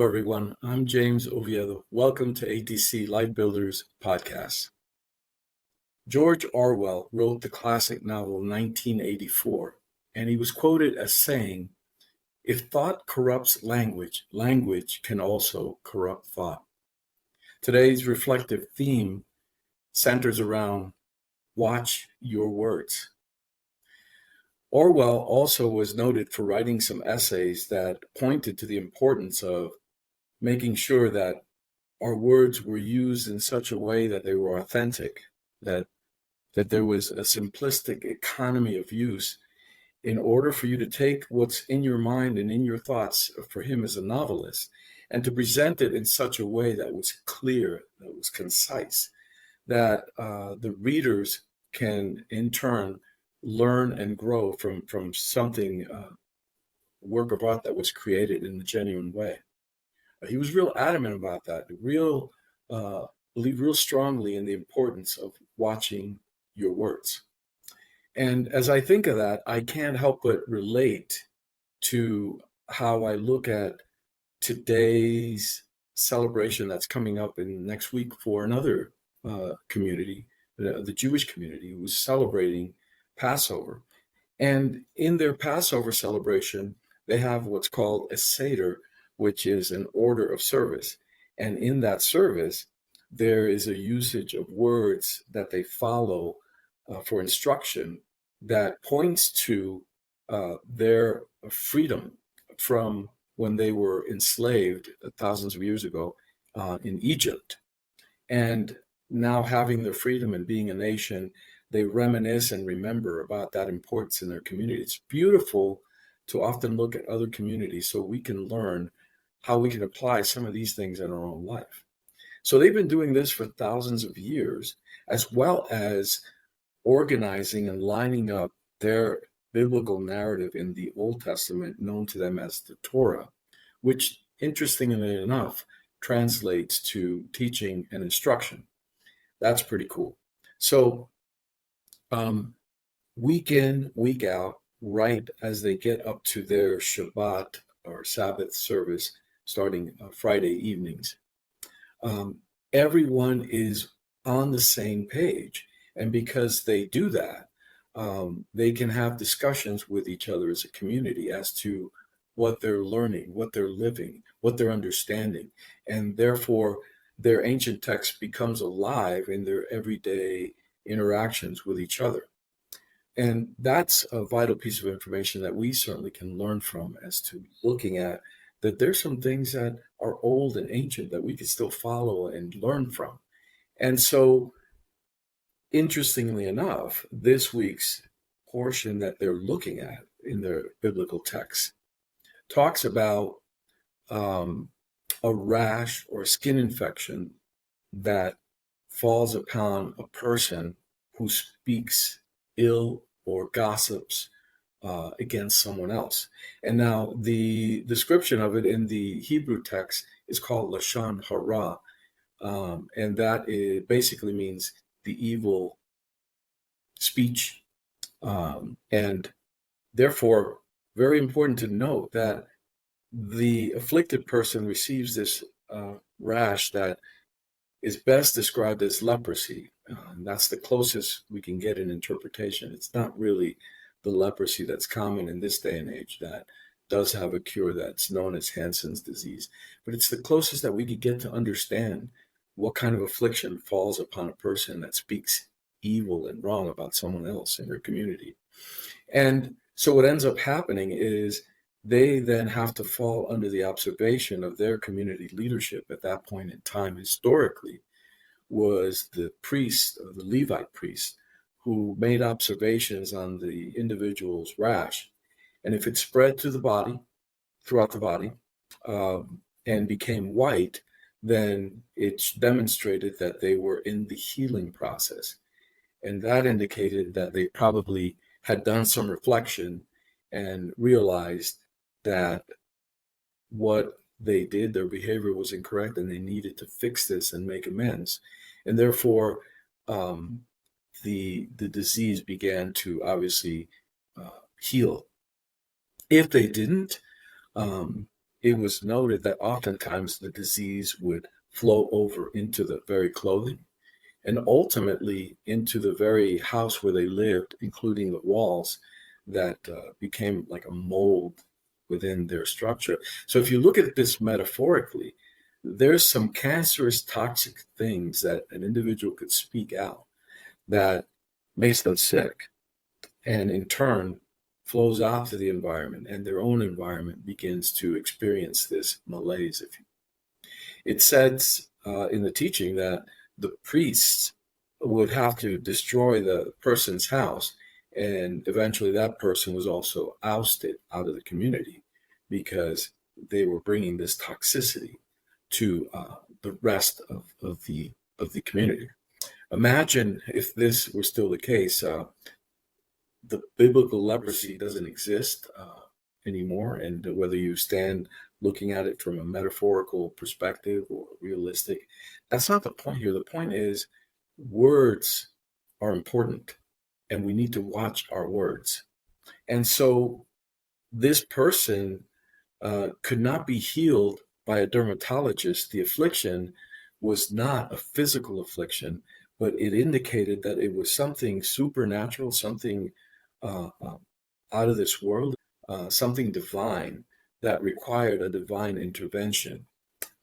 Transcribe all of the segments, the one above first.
Hello, everyone. I'm James Oviedo. Welcome to ATC Life Builders Podcast. George Orwell wrote the classic novel 1984, and he was quoted as saying, "If thought corrupts language, language can also corrupt thought." Today's reflective theme centers around watch your words. Orwell also was noted for writing some essays that pointed to the importance of making sure that our words were used in such a way that they were authentic, that there was a simplistic economy of use in order for you to take what's in your mind and in your thoughts for him as a novelist and to present it in such a way that was clear, that was concise, that the readers can in turn learn and grow from something, work of art that was created in a genuine way. He was real adamant about that, believed real strongly in the importance of watching your words. And as I think of that, I can't help but relate to how I look at today's celebration that's coming up in next week for another community, the Jewish community, who's celebrating Passover. And in their Passover celebration, they have what's called a Seder, which is an order of service. And in that service, there is a usage of words that they follow for instruction that points to their freedom from when they were enslaved thousands of years ago in Egypt. And now having their freedom and being a nation, they reminisce and remember about that importance in their community. It's beautiful to often look at other communities so we can learn how we can apply some of these things in our own life. So they've been doing this for thousands of years, as well as organizing and lining up their biblical narrative in the Old Testament, known to them as the Torah, which, interestingly enough, translates to teaching and instruction. That's pretty cool. So week in, week out, right as they get up to their Shabbat or Sabbath service, starting Friday evenings, everyone is on the same page. And because they do that, they can have discussions with each other as a community as to what they're learning, what they're living, what they're understanding. And therefore, their ancient text becomes alive in their everyday interactions with each other. And that's a vital piece of information that we certainly can learn from, as to looking at that there's some things that are old and ancient that we can still follow and learn from. And so, interestingly enough, this week's portion that they're looking at in their biblical text talks about a rash or skin infection that falls upon a person who speaks ill or gossips against someone else. And now the description of it in the Hebrew text is called Lashon Harah, and that basically means the evil speech. And therefore, very important to note that the afflicted person receives this rash that is best described as leprosy. And that's the closest we can get in interpretation. It's not really the leprosy that's common in this day and age that does have a cure that's known as Hansen's disease. But it's the closest that we could get to understand what kind of affliction falls upon a person that speaks evil and wrong about someone else in their community. And so what ends up happening is they then have to fall under the observation of their community leadership at that point in time. Historically, was the priest, or the Levite priest, who made observations on the individual's rash. And if it spread to the body, throughout the body, and became white, then it demonstrated that they were in the healing process. And that indicated that they probably had done some reflection and realized that what they did, their behavior was incorrect, and they needed to fix this and make amends. And therefore, the disease began to obviously heal. If they didn't, it was noted that oftentimes the disease would flow over into the very clothing and ultimately into the very house where they lived, including the walls that became like a mold within their structure. So if you look at this metaphorically, there's some cancerous, toxic things that an individual could speak out that makes them sick, and in turn flows out to the environment, and their own environment begins to experience this malaise. It says in the teaching that the priests would have to destroy the person's house, and eventually that person was also ousted out of the community because they were bringing this toxicity to the rest of the community. Imagine if this were still the case. The biblical leprosy doesn't exist anymore, and whether you stand looking at it from a metaphorical perspective or realistic, that's not the point here. The point is words are important, and we need to watch our words. And so this person could not be healed by a dermatologist. The affliction was not a physical affliction, but it indicated that it was something supernatural, something out of this world, something divine that required a divine intervention.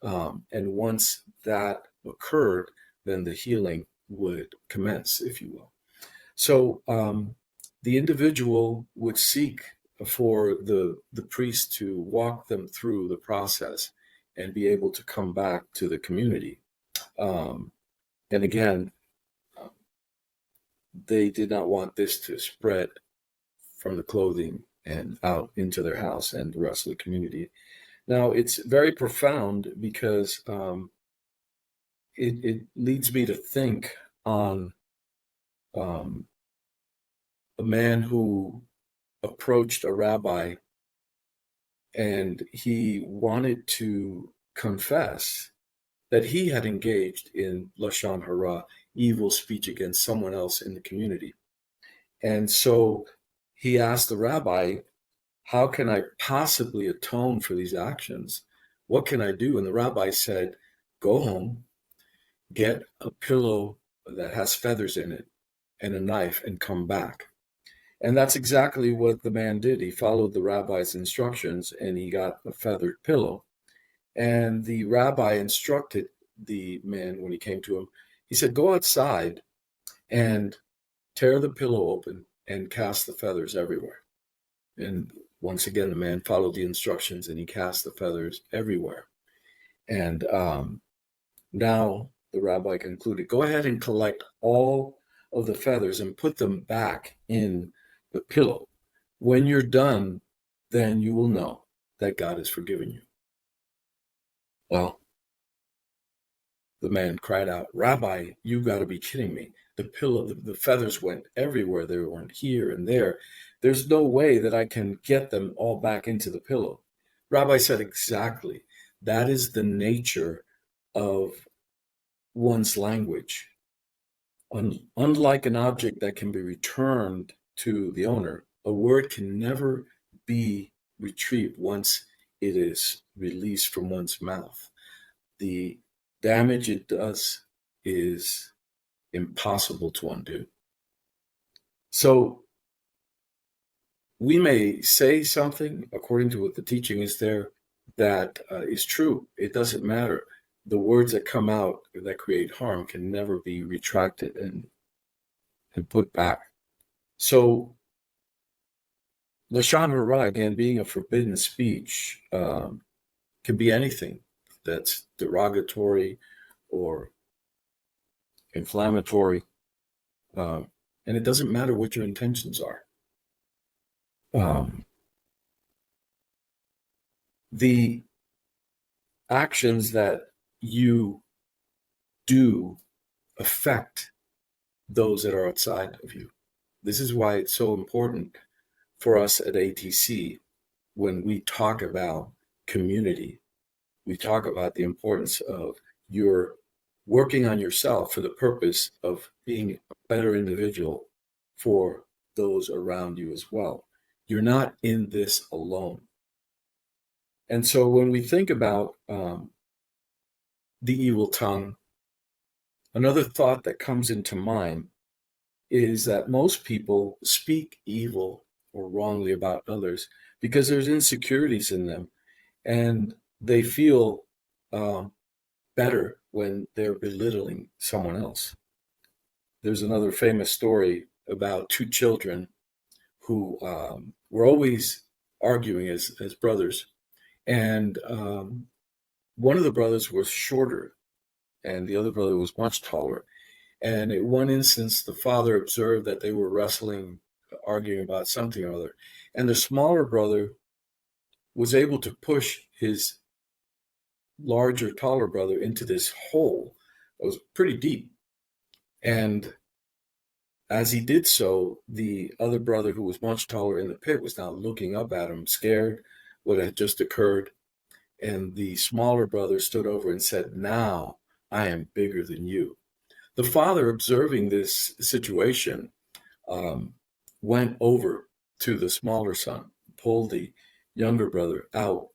And once that occurred, then the healing would commence, if you will. So the individual would seek for the priest to walk them through the process and be able to come back to the community. And again, they did not want this to spread from the clothing and out into their house and the rest of the community. Now, it's very profound because it leads me to think on a man who approached a rabbi and he wanted to confess that he had engaged in Lashon Harah, evil speech against someone else in the community. And so he asked the rabbi, how can I possibly atone for these actions? What can I do? And the rabbi said, go home, get a pillow that has feathers in it and a knife, and come back. And that's exactly what the man did. He followed the rabbi's instructions and he got a feathered pillow. And the rabbi instructed the man when he came to him, he said, go outside and tear the pillow open and cast the feathers everywhere. And once again, the man followed the instructions and he cast the feathers everywhere. And now the rabbi concluded, go ahead and collect all of the feathers and put them back in the pillow. When you're done, then you will know that God has forgiven you. Well, the man cried out, Rabbi, you got to be kidding me. The pillow, the feathers went everywhere. They weren't here and there. There's no way that I can get them all back into the pillow. Rabbi said, exactly. That is the nature of one's language. Unlike an object that can be returned to the owner, a word can never be retrieved once it is released from one's mouth. The damage it does is impossible to undo. So we may say something according to what the teaching is there that is true. It doesn't matter. The words that come out that create harm can never be retracted and put back. So Lashon Harah, again, being a forbidden speech, can be anything that's derogatory or inflammatory, and it doesn't matter what your intentions are. The actions that you do affect those that are outside of you. This is why it's so important for us at ATC when we talk about community. We talk about the importance of your working on yourself for the purpose of being a better individual for those around you as well. You're not in this alone. And so when we think about the evil tongue, another thought that comes into mind is that most people speak evil or wrongly about others because there's insecurities in them, and they feel um, better when they're belittling someone else. There's another famous story about two children who were always arguing as brothers. And one of the brothers was shorter, and the other brother was much taller. And in one instance, the father observed that they were wrestling, arguing about something or other. And the smaller brother was able to push his larger, taller brother into this hole that was pretty deep. And as he did so, the other brother, who was much taller in the pit, was now looking up at him, scared what had just occurred. And the smaller brother stood over and said, "Now I am bigger than you." The father, observing this situation, um, went over to the smaller son, pulled the younger brother out,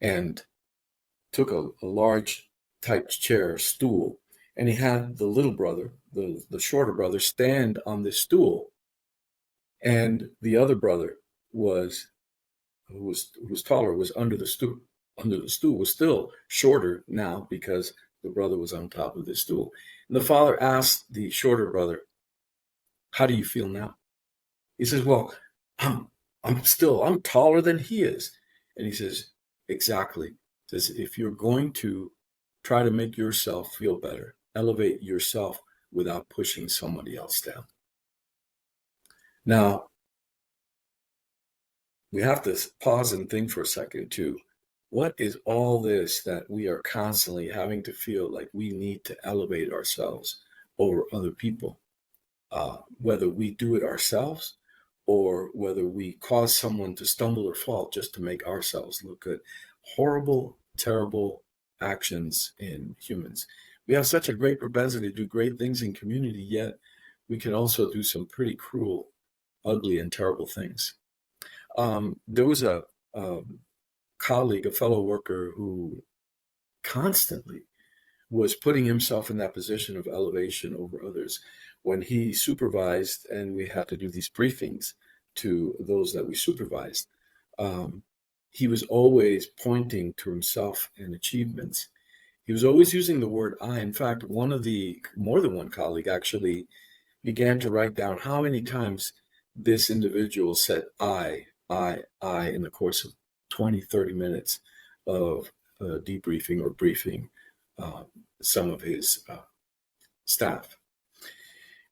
and took a large type chair, stool, and he had the little brother, the shorter brother, stand on this stool, and the other brother was who was taller, was under the stool. Under the stool, was still shorter now because the brother was on top of the stool. And the father asked the shorter brother, "How do you feel now?" He says, "Well, I'm I'm taller than he is." And he says, "Exactly." He says, "If you're going to try to make yourself feel better, elevate yourself without pushing somebody else down." Now, we have to pause and think for a second too. What is all this that we are constantly having to feel like we need to elevate ourselves over other people? Whether we do it ourselves or whether we cause someone to stumble or fall just to make ourselves look good. Horrible, terrible actions in humans. We have such a great propensity to do great things in community, yet we can also do some pretty cruel, ugly, and terrible things. There was a colleague, a fellow worker, who constantly was putting himself in that position of elevation over others when he supervised, and we had to do these briefings to those that we supervised. Um, he was always pointing to himself and achievements. He was always using the word I. In fact, more than one colleague actually began to write down how many times this individual said I in the course of 20, 30 minutes of debriefing or briefing uh, some of his staff.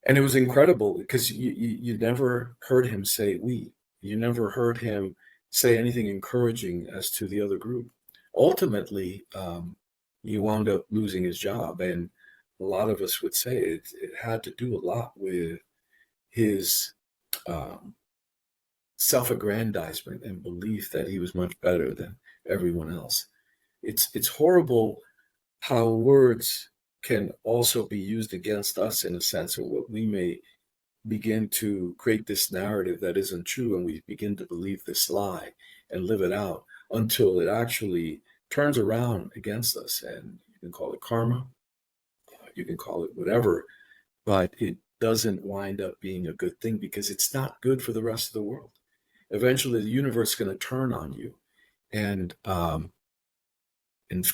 And it was incredible because you never heard him say we. You never heard him say anything encouraging as to the other group. Ultimately, he wound up losing his job. And a lot of us would say it had to do a lot with his um, self-aggrandizement and belief that he was much better than everyone else. It's horrible how words can also be used against us in a sense, of what we may begin to create this narrative that isn't true, and we begin to believe this lie and live it out until it actually turns around against us. And you can call it karma, you can call it whatever, but it doesn't wind up being a good thing because it's not good for the rest of the world. Eventually, the universe is going to turn on you and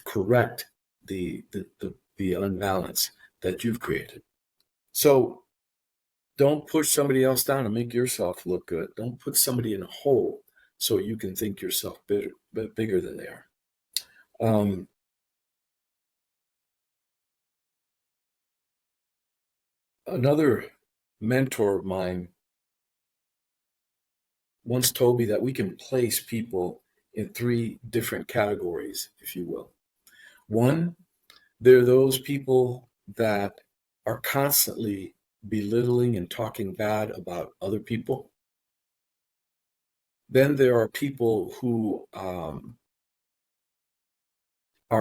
correct the unbalance that you've created. So don't push somebody else down and make yourself look good. Don't put somebody in a hole so you can think yourself bigger than they are. Um, Another mentor of mine once told me that we can place people in three different categories, if you will. One, there are those people that are constantly belittling and talking bad about other people. Then there are people who are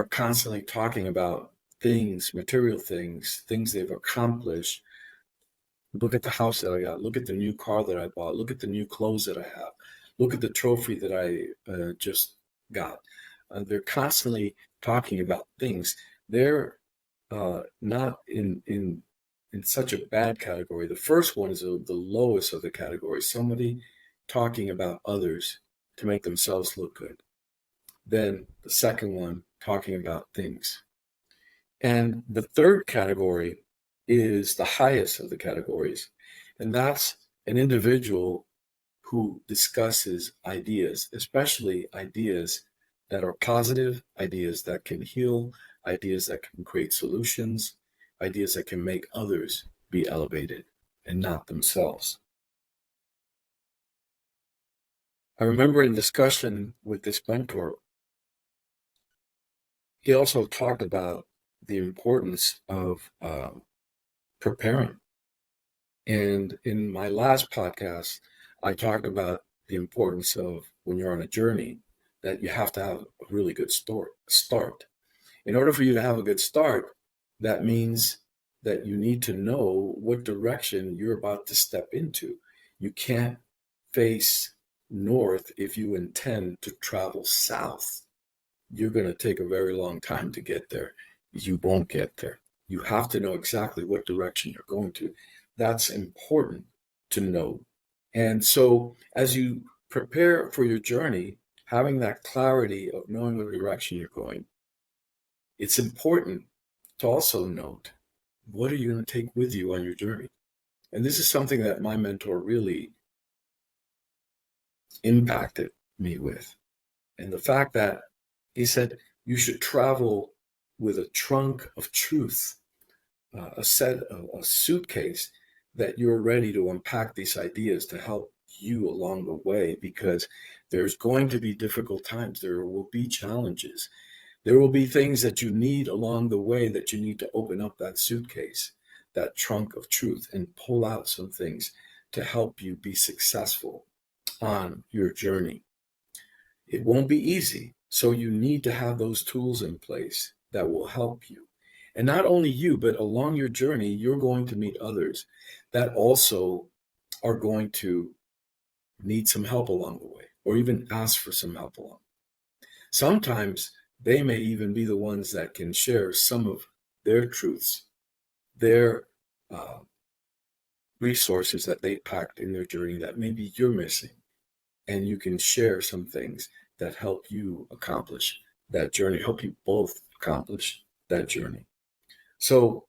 constantly talking about things, material things, things they've accomplished. Look at the house that I got. Look at the new car that I bought. Look at the new clothes that I have. Look at the trophy that I just got. They're constantly talking about things. They're not in such a bad category. The first one is the lowest of the categories. Somebody talking about others to make themselves look good. Then the second one, talking about things. And the third category is the highest of the categories. And that's an individual who discusses ideas, especially ideas that are positive, ideas that can heal, ideas that can create solutions, ideas that can make others be elevated and not themselves. I remember in discussion with this mentor, he also talked about the importance of preparing. And in my last podcast, I talked about the importance of when you're on a journey, that you have to have a really good start. In order for you to have a good start, that means that you need to know what direction you're about to step into. You can't face north if you intend to travel south. You're going to take a very long time to get there. You won't get there. You have to know exactly what direction you're going to. That's important to know. And so as you prepare for your journey, having that clarity of knowing what direction you're going, it's important to also note, what are you going to take with you on your journey? And this is something that my mentor really impacted me with. And the fact that he said, you should travel with a trunk of truth, a suitcase that you're ready to unpack these ideas to help you along the way, because there's going to be difficult times. There will be challenges. There will be things that you need along the way that you need to open up that suitcase, that trunk of truth, and pull out some things to help you be successful on your journey. It won't be easy. So you need to have those tools in place that will help you. And not only you, but along your journey, you're going to meet others that also are going to need some help along the way, or even ask for some help along. Sometimes they may even be the ones that can share some of their truths, their resources that they packed in their journey that maybe you're missing. And you can share some things that help you accomplish that journey, help you both accomplish that journey. So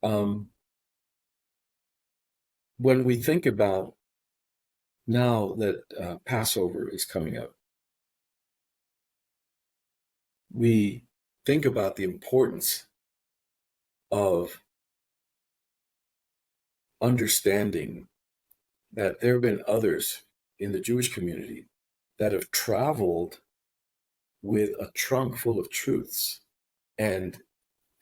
when we think about now that Passover is coming up, we think about the importance of understanding that there have been others in the Jewish community that have traveled with a trunk full of truths. And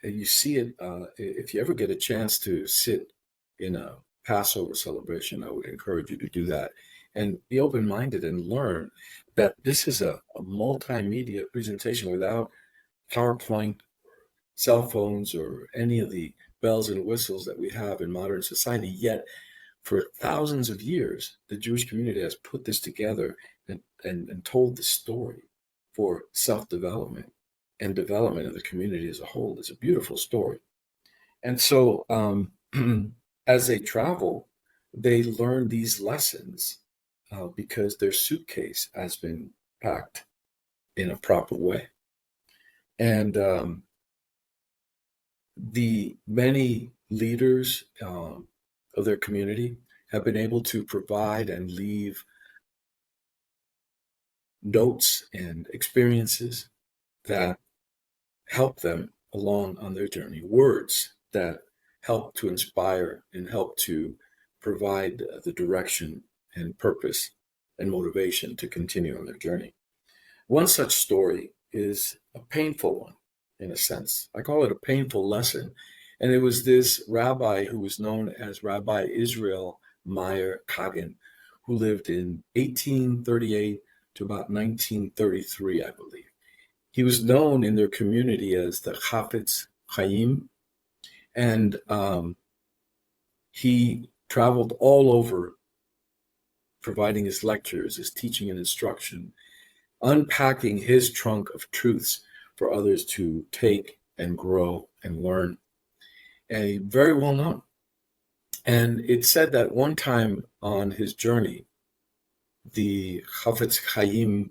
you see it, if you ever get a chance to sit in a Passover celebration, I would encourage you to do that and be open-minded and learn that this is a multimedia presentation without PowerPoint, cell phones, or any of the bells and whistles that we have in modern society. Yet, for thousands of years, the Jewish community has put this together and told the story for self-development and development of the community as a whole. It's a beautiful story. And so as they travel, they learn these lessons because their suitcase has been packed in a proper way. And the many leaders of their community have been able to provide and leave notes and experiences that help them along on their journey, words that help to inspire and help to provide the direction and purpose and motivation to continue on their journey. One such story is a painful one, in a sense. I call it a painful lesson. And it was this rabbi who was known as Rabbi Israel Meyer Kagan, who lived in 1838 to about 1933, I believe. He was known in their community as the Chafetz Chaim, and he traveled all over providing his lectures, his teaching and instruction, unpacking his trunk of truths for others to take and grow and learn. And very well known. And it said that one time on his journey, the Chafetz Chaim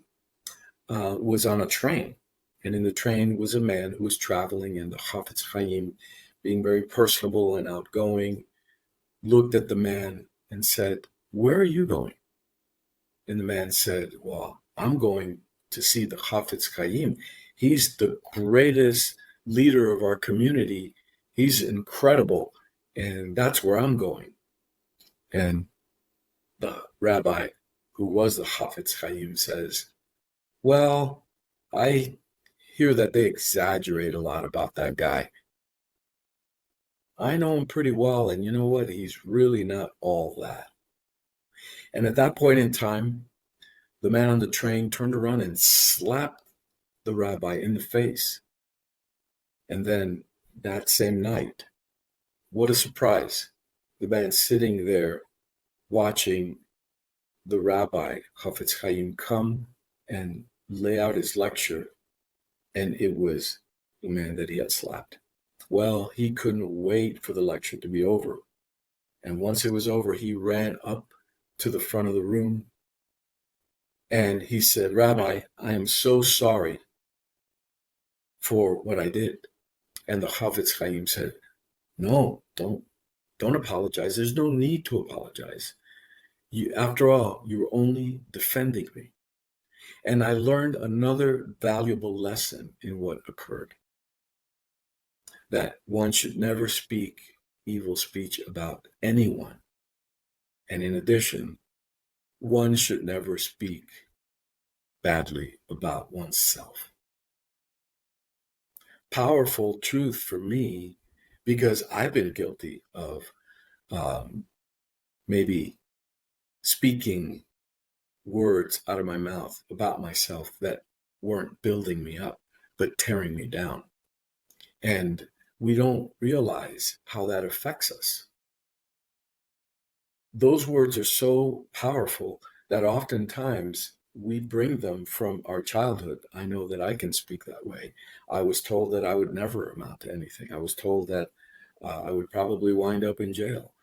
was on a train. And in the train was a man who was traveling, and the Chafetz Chaim, being very personable and outgoing, looked at the man and said, "Where are you going?" And the man said, "Well, I'm going to see the Chafetz Chaim. He's the greatest leader of our community. He's incredible, and that's where I'm going." And the rabbi, who was the Chafetz Chaim, says, "Well, I hear that they exaggerate a lot about that guy. I know him pretty well, and you know what? He's really not all that." And at that point in time, the man on the train turned around and slapped the rabbi in the face. And then that same night, what a surprise, the man sitting there watching the rabbi, Chafetz Chaim, come and lay out his lecture, and it was the man that he had slapped. Well, he couldn't wait for the lecture to be over. And once it was over, he ran up to the front of the room and he said, "Rabbi, I am so sorry for what I did." And the Chafetz Chaim said, "No, don't apologize. There's no need to apologize. After all, you were only defending me." And I learned another valuable lesson in what occurred, that one should never speak evil speech about anyone. And in addition, one should never speak badly about oneself. Powerful truth for me, because I've been guilty of maybe speaking words out of my mouth about myself that weren't building me up, but tearing me down. And we don't realize how that affects us. Those words are so powerful that oftentimes we bring them from our childhood. I know that I can speak that way. I was told that I would never amount to anything. I was told that I would probably wind up in jail.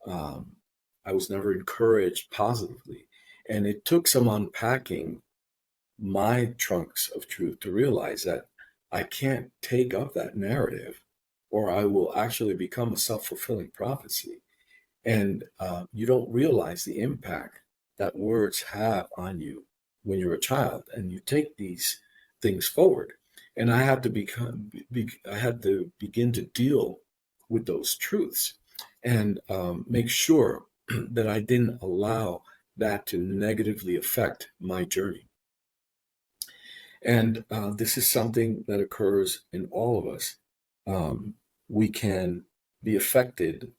I was never encouraged positively. And it took some unpacking my trunks of truth to realize that I can't take up that narrative, or I will actually become a self-fulfilling prophecy. And you don't realize the impact that words have on you when you're a child, and you take these things forward. And I had to begin to deal with those truths and make sure that I didn't allow that to negatively affect my journey. And this is something that occurs in all of us. We can be affected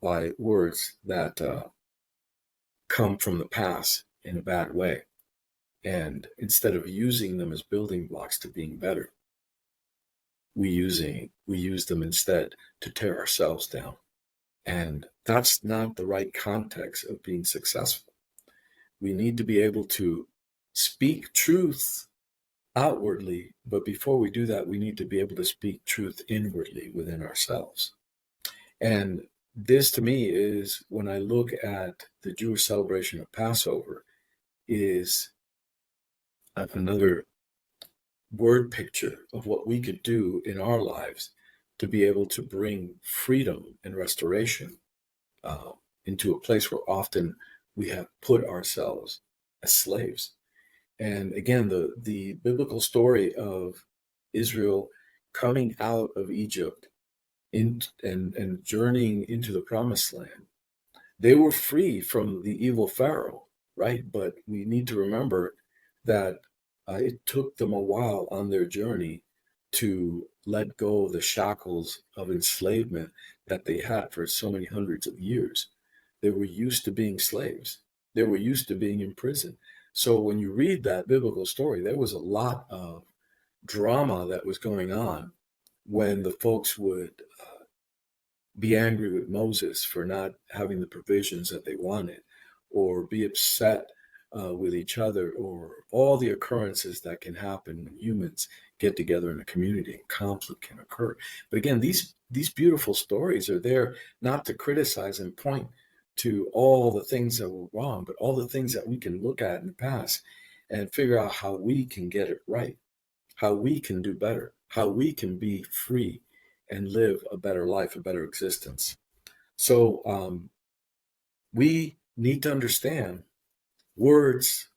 by words that come from the past in a bad way. And instead of using them as building blocks to being better, we use them instead to tear ourselves down. And that's not the right context of being successful. We need to be able to speak truth outwardly, but before we do that, we need to be able to speak truth inwardly within ourselves. And this to me is, when I look at the Jewish celebration of Passover, is another word picture of what we could do in our lives to be able to bring freedom and restoration into a place where often we have put ourselves as slaves. And again, the biblical story of Israel coming out of Egypt and journeying into the promised land, they were free from the evil Pharaoh, right? But we need to remember that it took them a while on their journey to let go of the shackles of enslavement that they had for so many hundreds of years. They were used to being slaves. They were used to being in prison. So when you read that biblical story, there was a lot of drama that was going on when the folks would be angry with Moses for not having the provisions that they wanted, or be upset with each other, or all the occurrences that can happen when humans get together in a community and conflict can occur. But again, these beautiful stories are there not to criticize and point to all the things that were wrong, but all the things that we can look at in the past and figure out how we can get it right, how we can do better, how we can be free and live a better life, a better existence. So we need to understand words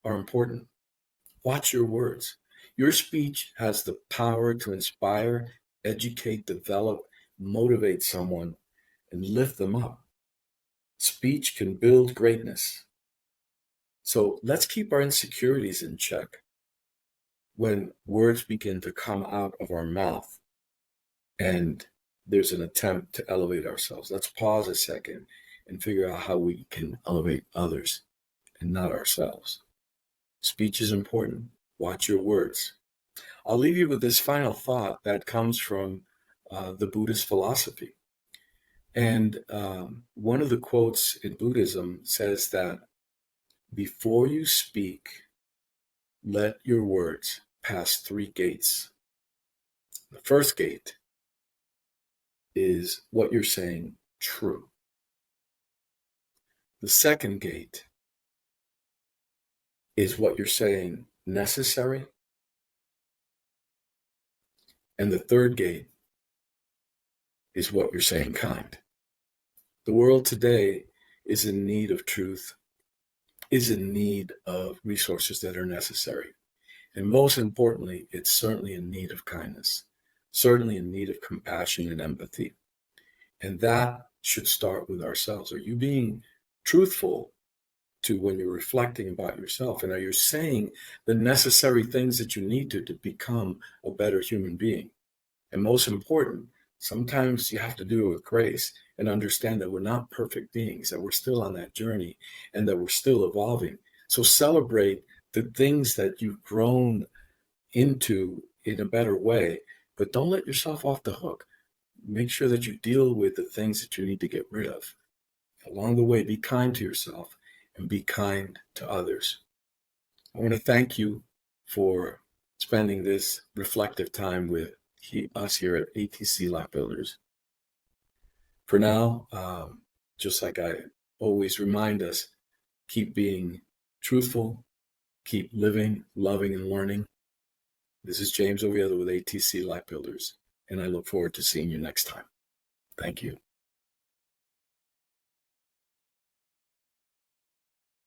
are important. Watch your words. Your speech has the power to inspire, educate, develop, motivate someone, and lift them up. Speech can build greatness. So let's keep our insecurities in check when words begin to come out of our mouth and there's an attempt to elevate ourselves. Let's pause a second and figure out how we can elevate others and not ourselves. Speech is important. Watch your words. I'll leave you with this final thought that comes from the Buddhist philosophy. And one of the quotes in Buddhism says that before you speak, let your words pass 3 gates. The first gate is what you're saying true. The second gate is what you're saying necessary. And the third gate is what you're saying kind. The world today is in need of truth, is in need of resources that are necessary. And most importantly, it's certainly in need of kindness, certainly in need of compassion and empathy. And that should start with ourselves. Are you being truthful to when you're reflecting about yourself? And are you saying the necessary things that you need to become a better human being? And most important, sometimes you have to do it with grace and understand that we're not perfect beings, that we're still on that journey and that we're still evolving. So celebrate the things that you've grown into in a better way, but don't let yourself off the hook. Make sure that you deal with the things that you need to get rid of. Along the way, be kind to yourself and be kind to others. I want to thank you for spending this reflective time with us here at ATC Life Builders. For now, just like I always remind us, keep being truthful, keep living, loving, and learning. This is James Oviedo with ATC Life Builders, and I look forward to seeing you next time. Thank you.